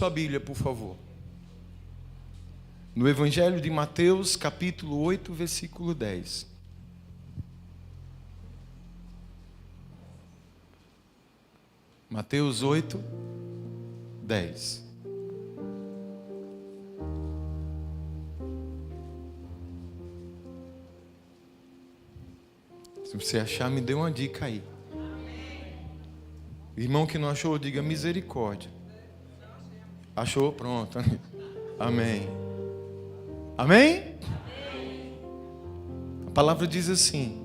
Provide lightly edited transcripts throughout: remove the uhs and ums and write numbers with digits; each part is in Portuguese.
sua Bíblia, por favor. No Evangelho de Mateus, capítulo 8, versículo 10. Mateus 8, 10. Se você achar, me dê uma dica aí. Irmão que não achou, diga misericórdia. Achou? Pronto. Amém. Amém? A palavra diz assim: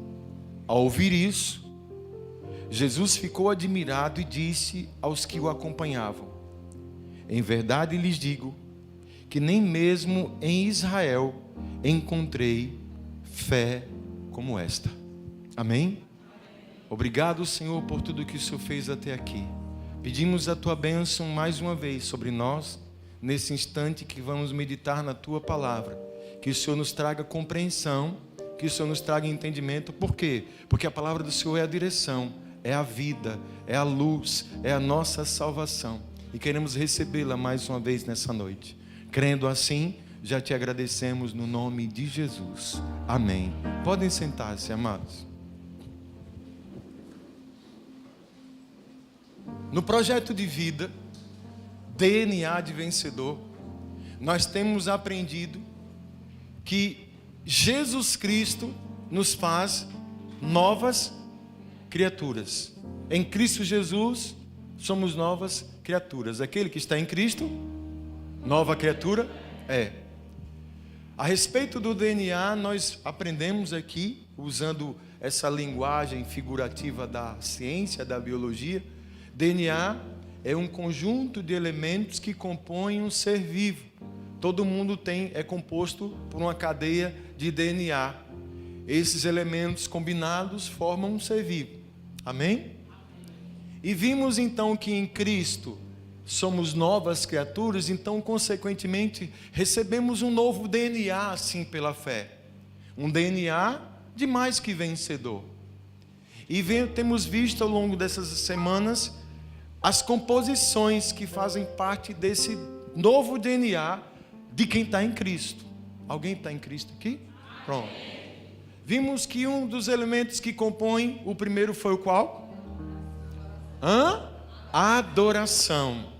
ao ouvir isso, Jesus ficou admirado e disse aos que o acompanhavam: em verdade lhes digo que nem mesmo em Israel encontrei fé como esta. Amém? Obrigado, Senhor, por tudo que o Senhor fez até aqui. Pedimos a Tua bênção mais uma vez sobre nós, nesse instante que vamos meditar na Tua palavra. Que o Senhor nos traga compreensão, que o Senhor nos traga entendimento. Por quê? Porque a palavra do Senhor é a direção, é a vida, é a luz, é a nossa salvação. E queremos recebê-la mais uma vez nessa noite. Crendo assim, já te agradecemos no nome de Jesus. Amém. Podem sentar-se, amados. No projeto de vida, DNA de vencedor, nós temos aprendido que Jesus Cristo nos faz novas criaturas. Em Cristo Jesus, somos novas criaturas. Aquele que está em Cristo, nova criatura é. A respeito do DNA, nós aprendemos aqui, usando essa linguagem figurativa da ciência, da biologia. DNA é um conjunto de elementos que compõem um ser vivo. Todo mundo é composto por uma cadeia de DNA. Esses elementos combinados formam um ser vivo. Amém? E vimos então que em Cristo somos novas criaturas, então consequentemente recebemos um novo DNA assim pela fé. Um DNA de mais que vencedor. E temos visto ao longo dessas semanas as composições que fazem parte desse novo DNA de quem está em Cristo. Alguém está em Cristo aqui? Pronto. Vimos que um dos elementos que compõem, o primeiro foi o qual? Adoração.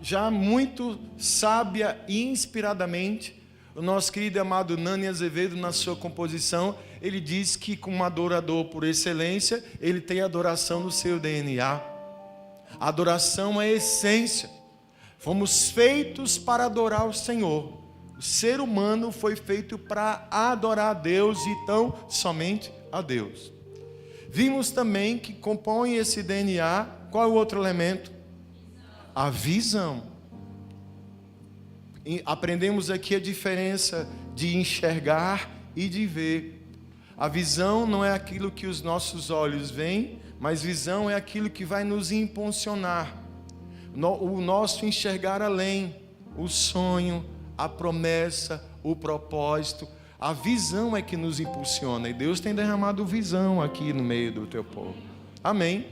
Já muito sábia e inspiradamente, o nosso querido e amado Nani Azevedo, na sua composição, ele diz que como adorador por excelência, ele tem adoração no seu DNA. A adoração é a essência. Fomos feitos para adorar o Senhor. O ser humano foi feito para adorar a Deus e tão somente a Deus. Vimos também que compõe esse DNA, qual é o outro elemento? A visão. E aprendemos aqui a diferença de enxergar e de ver. A visão não é aquilo que os nossos olhos veem, mas visão é aquilo que vai nos impulsionar. O nosso enxergar além, o sonho, a promessa, o propósito. A visão é que nos impulsiona. E Deus tem derramado visão aqui no meio do teu povo. Amém?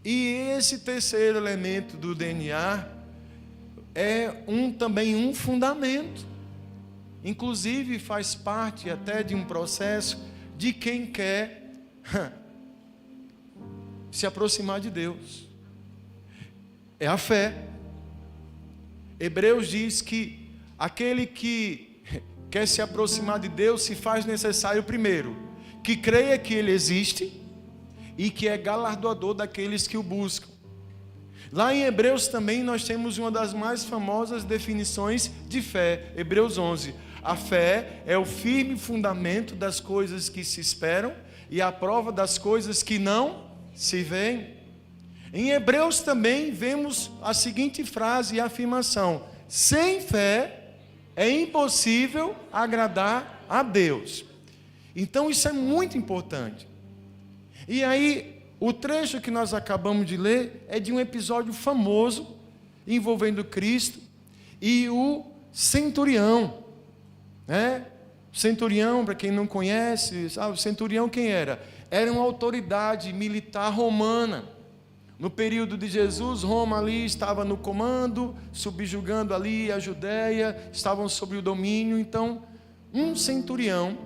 E esse terceiro elemento do DNA é também um fundamento. Inclusive faz parte até de um processo de quem quer se aproximar de Deus. É a fé. Hebreus diz que aquele que quer se aproximar de Deus se faz necessário primeiro que creia que Ele existe e que é galardoador daqueles que o buscam. Lá em Hebreus também nós temos uma das mais famosas definições de fé, Hebreus 11. A fé é o firme fundamento das coisas que se esperam e a prova das coisas que não se veem. Em Hebreus também vemos a seguinte frase e afirmação: sem fé é impossível agradar a Deus. Então isso é muito importante. E aí, o trecho que nós acabamos de ler é de um episódio famoso envolvendo Cristo e o centurião, né? O centurião, para quem não conhece, sabe, o centurião quem era? Era uma autoridade militar romana, No período de Jesus, Roma ali estava no comando, subjugando ali a Judéia, estavam sob o domínio. Então, um centurião,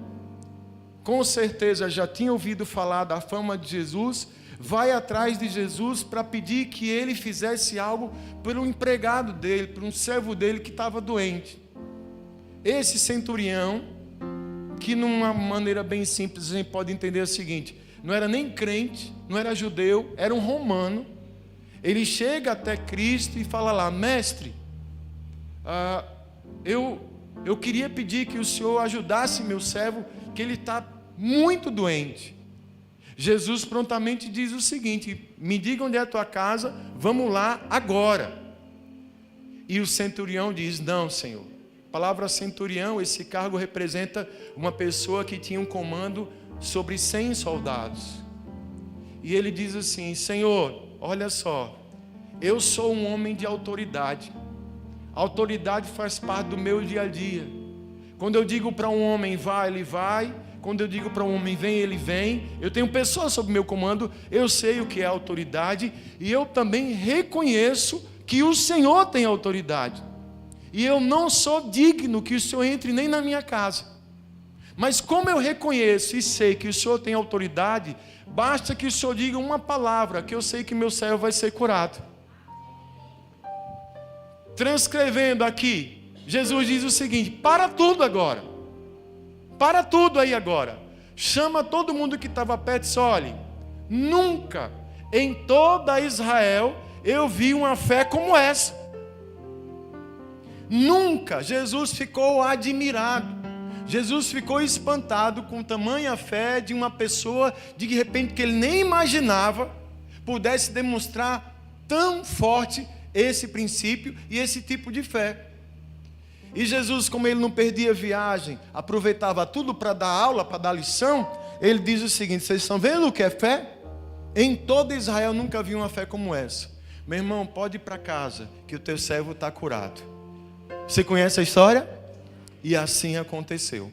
com certeza já tinha ouvido falar da fama de Jesus, vai atrás de Jesus para pedir que ele fizesse algo por um empregado dele, por um servo dele que estava doente. Esse centurião, que numa maneira bem simples a gente pode entender o seguinte: não era nem crente, não era judeu, era um romano. Ele chega até Cristo e fala lá: mestre, eu queria pedir que o Senhor ajudasse meu servo, que ele está muito doente. Jesus prontamente diz o seguinte: me diga onde é a tua casa, vamos lá agora. E o centurião diz: não, Senhor. A palavra centurião, esse cargo representa uma pessoa que tinha um comando sobre 100 soldados. E ele diz assim: Senhor, olha só, eu sou um homem de autoridade. A autoridade faz parte do meu dia a dia. Quando eu digo para um homem vai, ele vai. Quando eu digo para um homem vem, ele vem. Eu tenho pessoas sob meu comando, eu sei o que é autoridade. E eu também reconheço que o Senhor tem autoridade. E eu não sou digno que o Senhor entre nem na minha casa. Mas como eu reconheço e sei que o Senhor tem autoridade, basta que o Senhor diga uma palavra, que eu sei que meu servo vai ser curado. Transcrevendo aqui, Jesus diz o seguinte: para tudo agora. Para tudo aí agora. Chama todo mundo que estava perto e diz: olhe, nunca em toda Israel eu vi uma fé como essa. Nunca. Jesus ficou admirado. Jesus ficou espantado com tamanha fé de uma pessoa de repente que ele nem imaginava pudesse demonstrar tão forte esse princípio e esse tipo de fé. E Jesus, como ele não perdia viagem, aproveitava tudo para dar aula, para dar lição, ele diz o seguinte: vocês estão vendo o que é fé? Em todo Israel nunca vi uma fé como essa. Meu irmão, pode ir para casa, que o teu servo está curado. Você conhece a história? E assim aconteceu.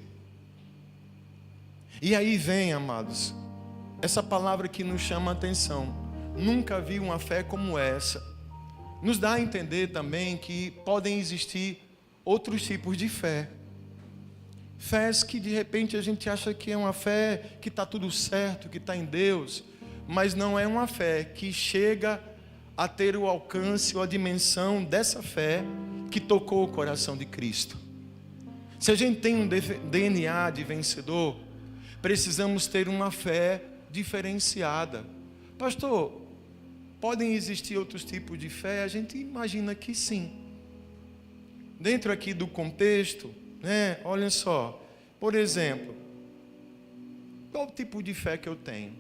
E aí vem, amados, essa palavra que nos chama a atenção. Nunca vi uma fé como essa. Nos dá a entender também que podem existir outros tipos de fé. Fés que de repente a gente acha que é uma fé que está tudo certo, que está em Deus, mas não é uma fé que chega a ter o alcance ou a dimensão dessa fé que tocou o coração de Cristo. Se a gente tem um DNA de vencedor, precisamos ter uma fé diferenciada. Pastor, podem existir outros tipos de fé? A gente imagina que sim. Dentro aqui do contexto, né? Olha só, por exemplo, qual tipo de fé que eu tenho?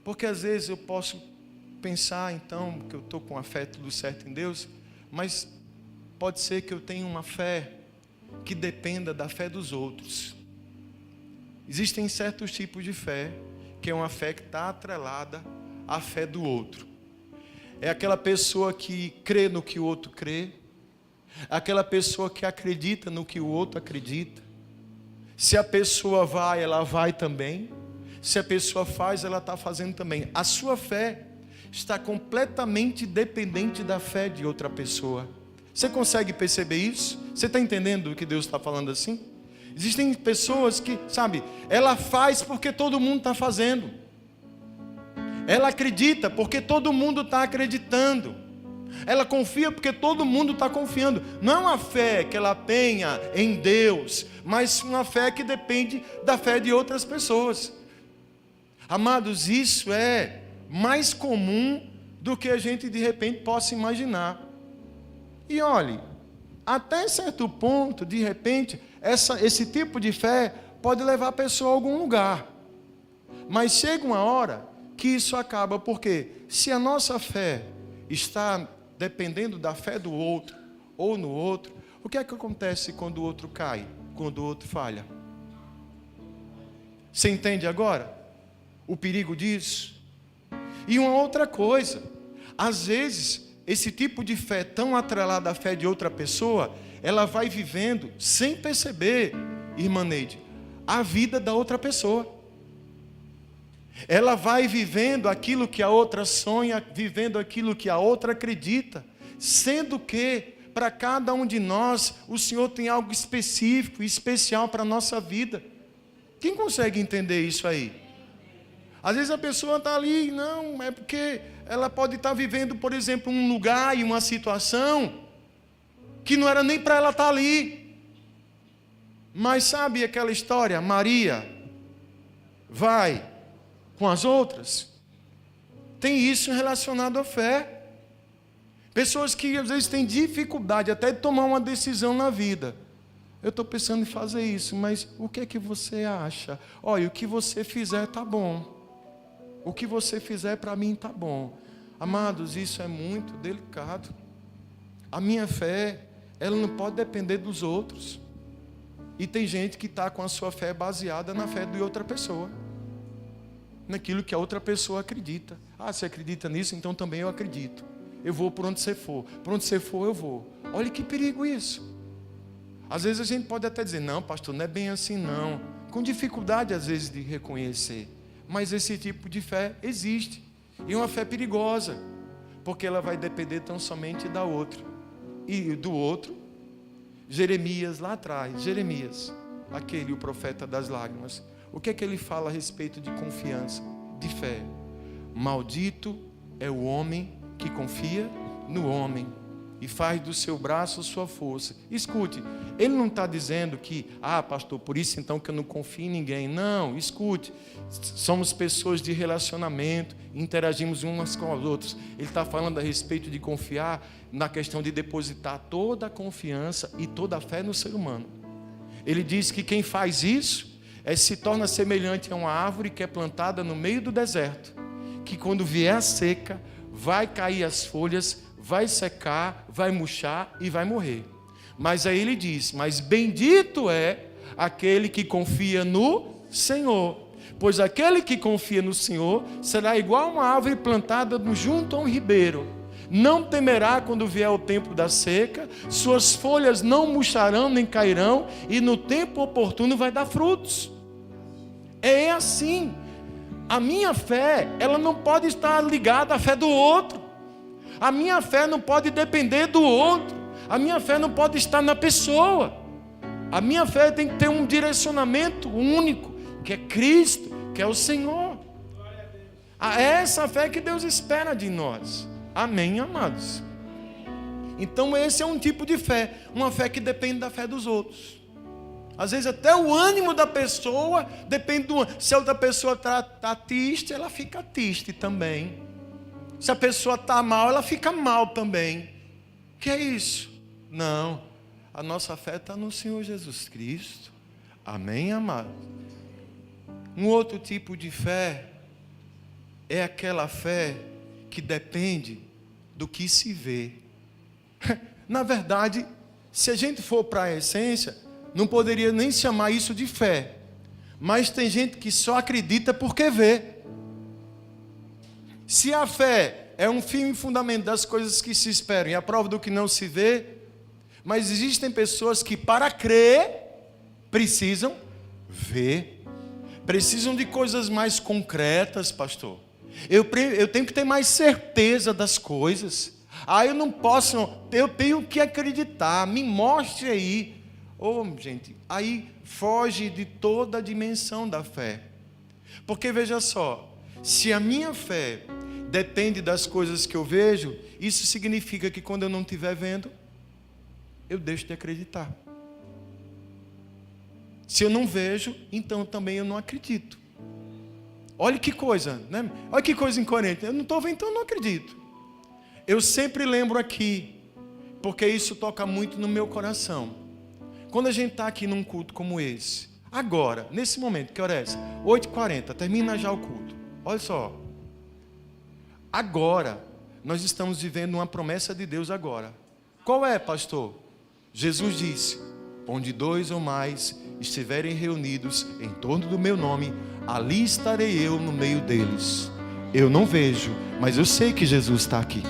Porque às vezes eu posso pensar então que eu estou com a fé tudo certo em Deus, mas pode ser que eu tenha uma fé que dependa da fé dos outros. Existem certos tipos de fé que é uma fé que está atrelada à fé do outro. É aquela pessoa que crê no que o outro crê, aquela pessoa que acredita no que o outro acredita. Se a pessoa vai, ela vai também. Se a pessoa faz, ela está fazendo também. A sua fé está completamente dependente da fé de outra pessoa. Você consegue perceber isso? Você está entendendo o que Deus está falando assim? Existem pessoas que, sabe, ela faz porque todo mundo está fazendo. Ela acredita porque todo mundo está acreditando. Ela confia porque todo mundo está confiando. Não é uma fé que ela tenha em Deus, mas uma fé que depende da fé de outras pessoas. Amados, isso é mais comum do que a gente de repente possa imaginar. E olhe, até certo ponto, de repente, esse tipo de fé pode levar a pessoa a algum lugar. Mas chega uma hora que isso acaba, porque se a nossa fé está dependendo da fé do outro ou no outro, o que é que acontece quando o outro cai, quando o outro falha? Você entende agora o perigo disso? E uma outra coisa, às vezes esse tipo de fé tão atrelada à fé de outra pessoa, ela vai vivendo sem perceber, irmã Neide, a vida da outra pessoa. Ela vai vivendo aquilo que a outra sonha, vivendo aquilo que a outra acredita, sendo que para cada um de nós o Senhor tem algo específico e especial para a nossa vida. Quem consegue entender isso aí? Às vezes a pessoa está ali, não, é porque ela pode estar vivendo, por exemplo, um lugar e uma situação que não era nem para ela estar ali. Mas sabe aquela história? Maria vai com as outras. Tem isso relacionado à fé. Pessoas que às vezes têm dificuldade até de tomar uma decisão na vida. Eu estou pensando em fazer isso, mas o que é que você acha? Olha, o que você fizer está bom. O que você fizer para mim está bom. Amados, isso é muito delicado. A minha fé, ela não pode depender dos outros. E tem gente que está com a sua fé baseada na fé de outra pessoa. Naquilo que a outra pessoa acredita. Ah, você acredita nisso? Então também eu acredito. Eu vou por onde você for. Por onde você for, eu vou. Olha que perigo isso. Às vezes a gente pode até dizer, não, pastor, não é bem assim não. Com dificuldade às vezes de reconhecer. Mas esse tipo de fé existe. E é uma fé perigosa. Porque ela vai depender tão somente da outra. E do outro, Jeremias lá atrás. Jeremias, aquele o profeta das lágrimas. O que é que ele fala a respeito de confiança, de fé? Maldito é o homem que confia no homem e faz do seu braço sua força. Escute, ele não está dizendo que, pastor, por isso então que eu não confio em ninguém. Não, escute, somos pessoas de relacionamento, interagimos umas com as outras. Ele está falando a respeito de confiar na questão de depositar toda a confiança e toda a fé no ser humano. Ele diz que quem faz isso se torna semelhante a uma árvore que é plantada no meio do deserto, que quando vier a seca, vai cair as folhas, vai secar, vai murchar e vai morrer. Mas aí ele diz, mas bendito é aquele que confia no Senhor, pois aquele que confia no Senhor será igual a uma árvore plantada junto a um ribeiro. Não temerá quando vier o tempo da seca, suas folhas não murcharão nem cairão, e no tempo oportuno vai dar frutos. É assim. A minha fé, ela não pode estar ligada à fé do outro. A minha fé não pode depender do outro. A minha fé não pode estar na pessoa. A minha fé tem que ter um direcionamento único, que é Cristo, que é o Senhor. É essa fé que Deus espera de nós. Amém, amados? Então esse é um tipo de fé, uma fé que depende da fé dos outros. Às vezes até o ânimo da pessoa depende do ânimo. Se a outra pessoa está triste, ela fica triste também. Se a pessoa está mal, ela fica mal também. Que é isso? Não. A nossa fé está no Senhor Jesus Cristo. Amém, amado? Um outro tipo de fé é aquela fé que depende do que se vê. Na verdade, se a gente for para a essência, não poderia nem chamar isso de fé. Mas tem gente que só acredita porque vê. Se a fé é um firme fundamento das coisas que se esperam e a prova do que não se vê, mas existem pessoas que para crer precisam ver. Precisam de coisas mais concretas, pastor. Eu tenho que ter mais certeza das coisas. Eu não posso, eu tenho que acreditar. Me mostre aí. Gente, aí foge de toda a dimensão da fé. Porque veja só, se a minha fé depende das coisas que eu vejo, isso significa que quando eu não estiver vendo, eu deixo de acreditar. Se eu não vejo, então também eu não acredito. Olha que coisa, né? Olha que coisa incoerente. Eu não estou vendo, então eu não acredito. Eu sempre lembro aqui, porque isso toca muito no meu coração. Quando a gente está aqui num culto como esse, agora, nesse momento, que hora é essa? 8h40, termina já o culto. Olha só. Agora, nós estamos vivendo uma promessa de Deus agora. Qual é, pastor? Jesus disse, onde 2 ou mais estiverem reunidos em torno do meu nome, ali estarei eu no meio deles. Eu não vejo, mas eu sei que Jesus está aqui.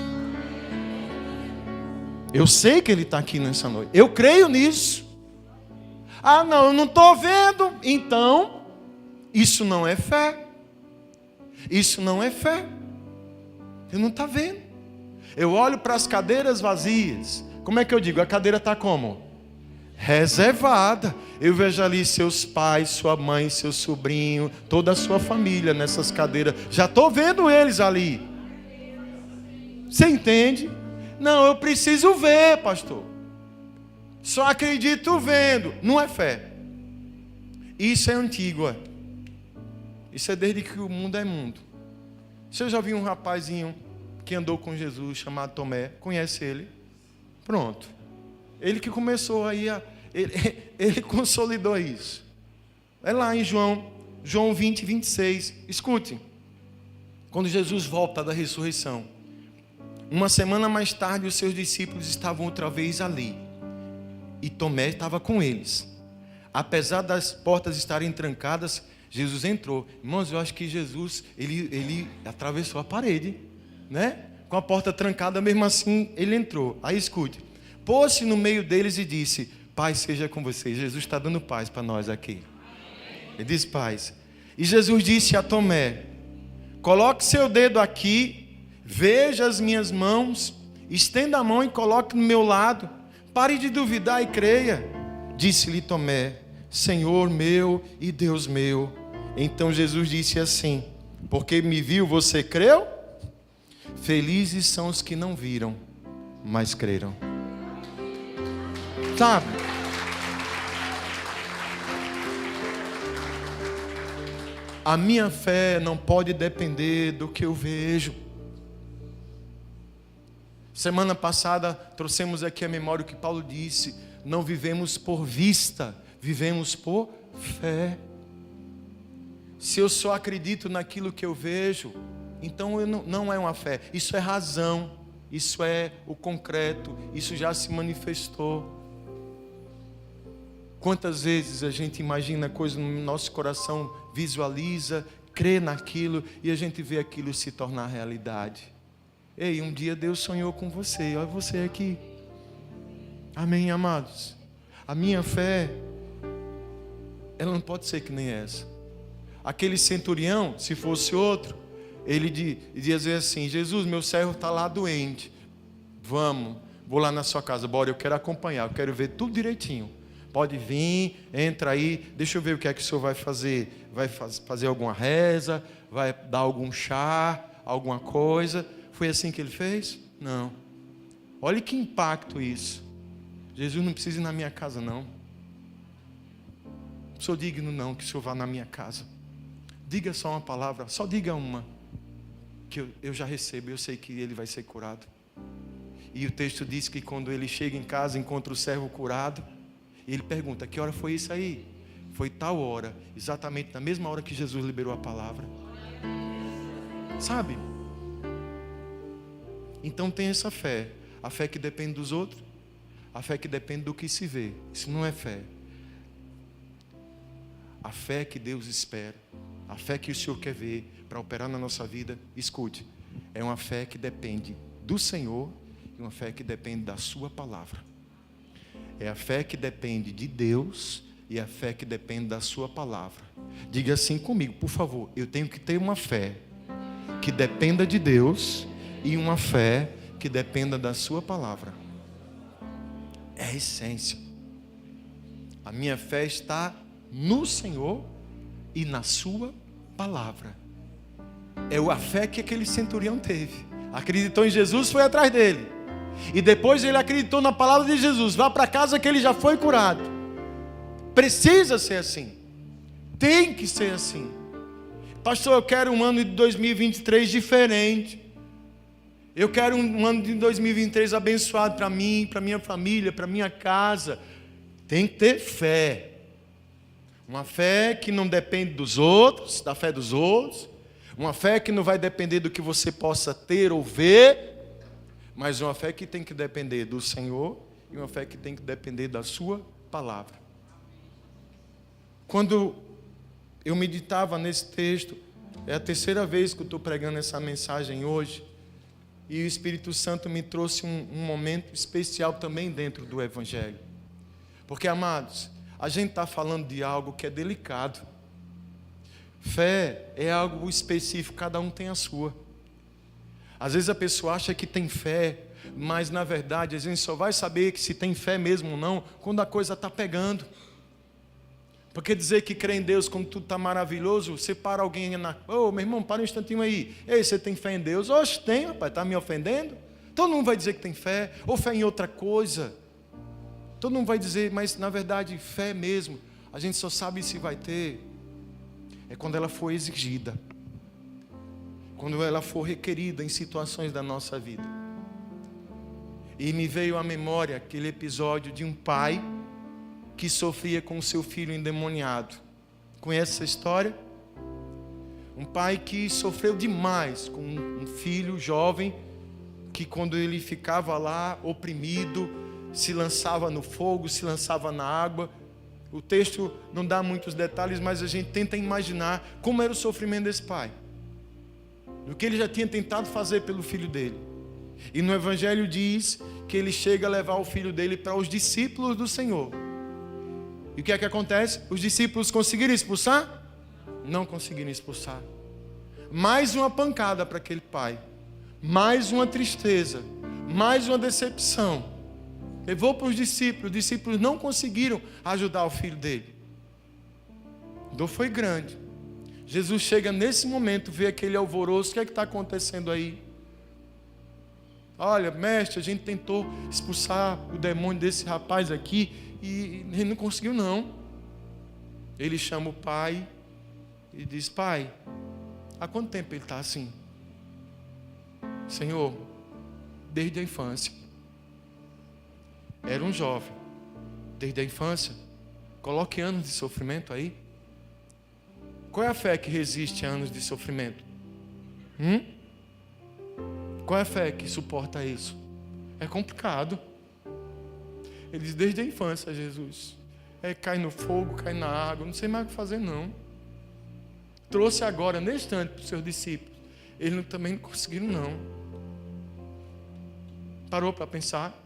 Eu sei que Ele está aqui nessa noite. Eu creio nisso. Não, eu não estou vendo. Então, isso não é fé. Isso não é fé. Ele não está vendo. Eu olho para as cadeiras vazias. Como é que eu digo? A cadeira está como? Reservada. Eu vejo ali seus pais, sua mãe, seu sobrinho, toda a sua família nessas cadeiras. Já estou vendo eles ali. Você entende? Não, eu preciso ver, pastor. Só acredito vendo. Não é fé. Isso é antigo, é. Isso é desde que o mundo é mundo. Você já viu um rapazinho que andou com Jesus, chamado Tomé? Conhece ele? Pronto. Ele que começou aí, ele consolidou isso. É lá em João 20, 26. Escute. Quando Jesus volta da ressurreição, uma semana mais tarde, os seus discípulos estavam outra vez ali. E Tomé estava com eles. Apesar das portas estarem trancadas, Jesus entrou. Irmãos, eu acho que Jesus, ele atravessou a parede, né? Com a porta trancada, mesmo assim, ele entrou. Aí escute. Pôs-se no meio deles e disse: paz seja com vocês. Jesus está dando paz para nós aqui. Ele disse paz. E Jesus disse a Tomé: coloque seu dedo aqui, veja as minhas mãos, estenda a mão e coloque no meu lado. Pare de duvidar e creia. Disse-lhe Tomé: Senhor meu e Deus meu. Então Jesus disse assim: porque me viu, você creu? Felizes são os que não viram, mas creram. Sabe? A minha fé não pode depender do que eu vejo. Semana passada trouxemos aqui a memória o que Paulo disse: não vivemos por vista, vivemos por fé. Se eu só acredito naquilo que eu vejo, então não é uma fé. Isso é razão, isso é o concreto, isso já se manifestou. Quantas vezes a gente imagina coisas no nosso coração, visualiza, crê naquilo e a gente vê aquilo se tornar realidade. Ei, um dia Deus sonhou com você, olha você aqui. Amém, amados? A minha fé, ela não pode ser que nem essa. Aquele centurião, se fosse outro, ele dizia assim: Jesus, meu servo está lá doente. Vamos, vou lá na sua casa, bora, eu quero acompanhar, eu quero ver tudo direitinho. Pode vir, entra aí, deixa eu ver o que é que o senhor vai fazer. Vai fazer alguma reza, vai dar algum chá, alguma coisa. Foi assim que ele fez? Não. Olha que impacto isso. Jesus não precisa ir na minha casa, não. Não sou digno, não, que o senhor vá na minha casa. Diga só uma palavra, só diga uma, que eu já recebo, eu sei que ele vai ser curado. E o texto diz que quando ele chega em casa, encontra o servo curado, e ele pergunta: que hora foi isso aí? Foi tal hora, exatamente na mesma hora que Jesus liberou a palavra. Sabe? Então tem essa fé, a fé que depende dos outros, a fé que depende do que se vê. Isso não é fé. A fé que Deus espera, a fé que o Senhor quer ver para operar na nossa vida, escute, é uma fé que depende do Senhor e uma fé que depende da sua palavra. É a fé que depende de Deus e a fé que depende da sua palavra. Diga assim comigo, por favor: eu tenho que ter uma fé que dependa de Deus e uma fé que dependa da sua palavra. É a essência. A minha fé está no Senhor e na sua palavra. É a fé que aquele centurião teve. Acreditou em Jesus, foi atrás dele. E depois ele acreditou na palavra de Jesus. Vá para casa que ele já foi curado. Precisa ser assim. Tem que ser assim. Pastor, eu quero um ano de 2023 diferente. Eu quero um ano de 2023 abençoado para mim, para minha família, para minha casa. Tem que ter fé. Uma fé que não depende dos outros, da fé dos outros. Uma fé que não vai depender do que você possa ter ou ver. Mas uma fé que tem que depender do Senhor e uma fé que tem que depender da sua palavra. Quando eu meditava nesse texto, é a terceira vez que eu estou pregando essa mensagem hoje, e o Espírito Santo me trouxe um momento especial também dentro do Evangelho. Porque, amados, a gente está falando de algo que é delicado. Fé é algo específico, cada um tem a sua. Às vezes a pessoa acha que tem fé, mas na verdade a gente só vai saber que se tem fé mesmo ou não quando a coisa está pegando. Porque dizer que crê em Deus quando tudo está maravilhoso, você para alguém na... Ô, meu irmão, para um instantinho aí. Ei, você tem fé em Deus? Oxe, tem, rapaz, está me ofendendo? Todo mundo vai dizer que tem fé, ou fé em outra coisa. Todo mundo vai dizer, mas na verdade fé mesmo, a gente só sabe se vai ter é quando ela for exigida, quando ela for requerida em situações da nossa vida. E me veio à memória aquele episódio de um pai que sofria com o seu filho endemoniado. Conhece essa história? Um pai que sofreu demais com um filho jovem que, quando ele ficava lá oprimido, se lançava no fogo, se lançava na água. O texto não dá muitos detalhes, mas a gente tenta imaginar como era o sofrimento desse pai, do que ele já tinha tentado fazer pelo filho dele. E no Evangelho diz que ele chega a levar o filho dele para os discípulos do Senhor. E o que é que acontece? Os discípulos conseguiram expulsar? Não conseguiram expulsar. Mais uma pancada para aquele pai, mais uma tristeza, mais uma decepção. Levou para os discípulos não conseguiram ajudar o filho dele. A dor foi grande. Jesus chega nesse momento, vê aquele alvoroço, o que é que está acontecendo aí? Olha, mestre, a gente tentou expulsar o demônio desse rapaz aqui e ele não conseguiu não. Ele chama o pai e diz: pai, há quanto tempo ele está assim? Senhor, desde a infância. Era um jovem, desde a infância. Coloque anos de sofrimento aí. Qual é a fé que resiste a anos de sofrimento? Qual é a fé que suporta isso? É complicado. Ele diz: desde a infância, Jesus. Cai no fogo, cai na água, não sei mais o que fazer não. Trouxe agora, neste instante, para os seus discípulos. Eles também não conseguiram não. Parou para pensar?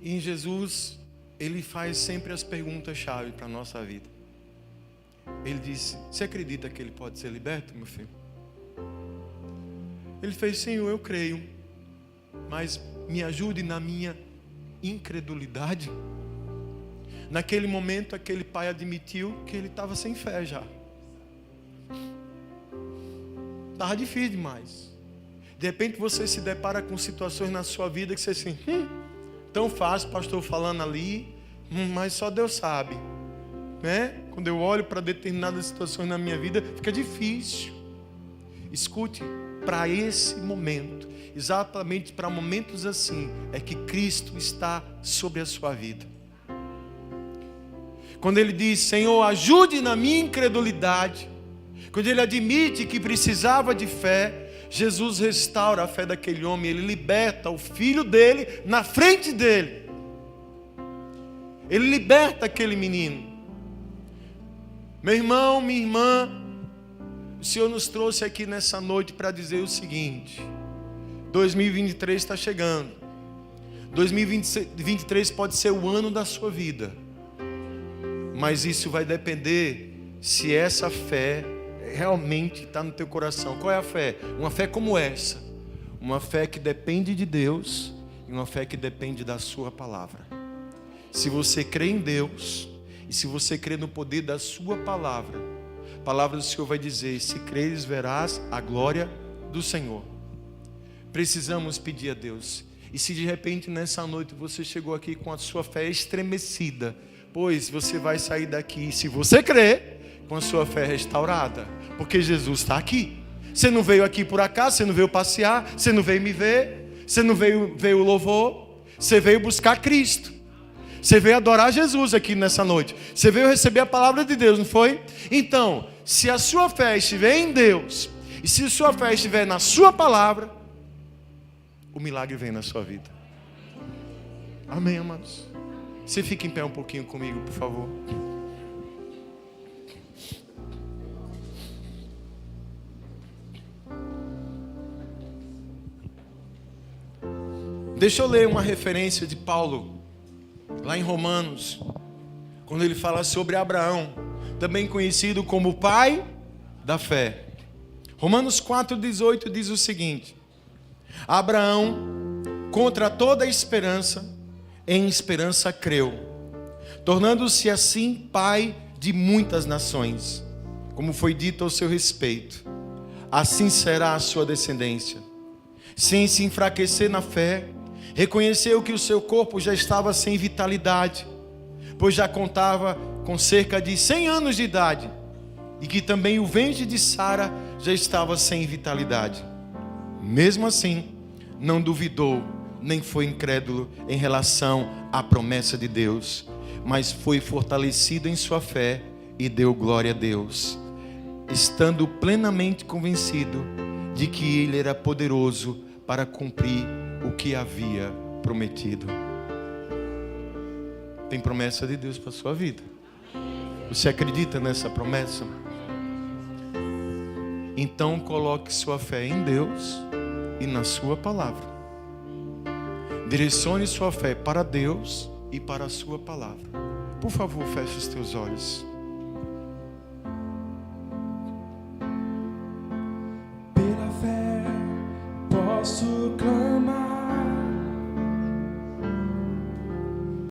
E em Jesus, ele faz sempre as perguntas-chave para a nossa vida. Ele disse: você acredita que ele pode ser liberto, meu filho? Ele fez: Senhor, eu creio, mas me ajude na minha incredulidade. Naquele momento, aquele pai admitiu que ele estava sem fé já. Estava difícil demais. De repente você se depara com situações na sua vida que você assim... tão fácil, pastor falando ali, mas só Deus sabe, né? Quando eu olho para determinadas situações na minha vida, fica difícil. Escute, para esse momento, exatamente para momentos assim, é que Cristo está sobre a sua vida. Quando ele diz: Senhor, ajude na minha incredulidade, quando ele admite que precisava de fé, Jesus restaura a fé daquele homem, ele liberta o filho dele na frente dele. Ele liberta aquele menino. Meu irmão, minha irmã, o Senhor nos trouxe aqui nessa noite para dizer o seguinte: 2023 está chegando. 2023 pode ser o ano da sua vida, mas isso vai depender se essa fé realmente está no teu coração. Qual é a fé? Uma fé como essa, uma fé que depende de Deus e uma fé que depende da sua palavra. Se você crê em Deus e se você crê no poder da sua palavra, a palavra do Senhor vai dizer: se creres, verás a glória do Senhor. Precisamos pedir a Deus. E se de repente nessa noite você chegou aqui com a sua fé estremecida, pois você vai sair daqui, se você crer, com a sua fé restaurada, porque Jesus está aqui. Você não veio aqui por acaso, você não veio passear, você não veio me ver, você não veio ver o louvor, você veio buscar Cristo, você veio adorar Jesus aqui nessa noite, você veio receber a palavra de Deus, não foi? Então, se a sua fé estiver em Deus, e se a sua fé estiver na sua palavra, o milagre vem na sua vida. Amém, amados? Você fica em pé um pouquinho comigo, por favor. Deixa eu ler uma referência de Paulo, lá em Romanos, quando ele fala sobre Abraão. também conhecido como o pai da fé. Romanos 4,18 diz o seguinte: Abraão, contra toda esperança, em esperança creu, tornando-se assim pai de muitas nações, como foi dito ao seu respeito. Assim será a sua descendência. Sem se enfraquecer na fé, reconheceu que o seu corpo já estava sem vitalidade, pois já contava com cerca de 100 anos de idade, e que também o ventre de Sara já estava sem vitalidade. Mesmo assim, não duvidou, nem foi incrédulo em relação à promessa de Deus, mas foi fortalecido em sua fé e deu glória a Deus, estando plenamente convencido de que Ele era poderoso para cumprir o que havia prometido. Tem promessa de Deus para a sua vida? Você acredita nessa promessa? Então coloque sua fé em Deus e na sua palavra. Direcione sua fé para Deus e para a sua palavra. Por favor, feche os teus olhos. Pela fé posso clamar.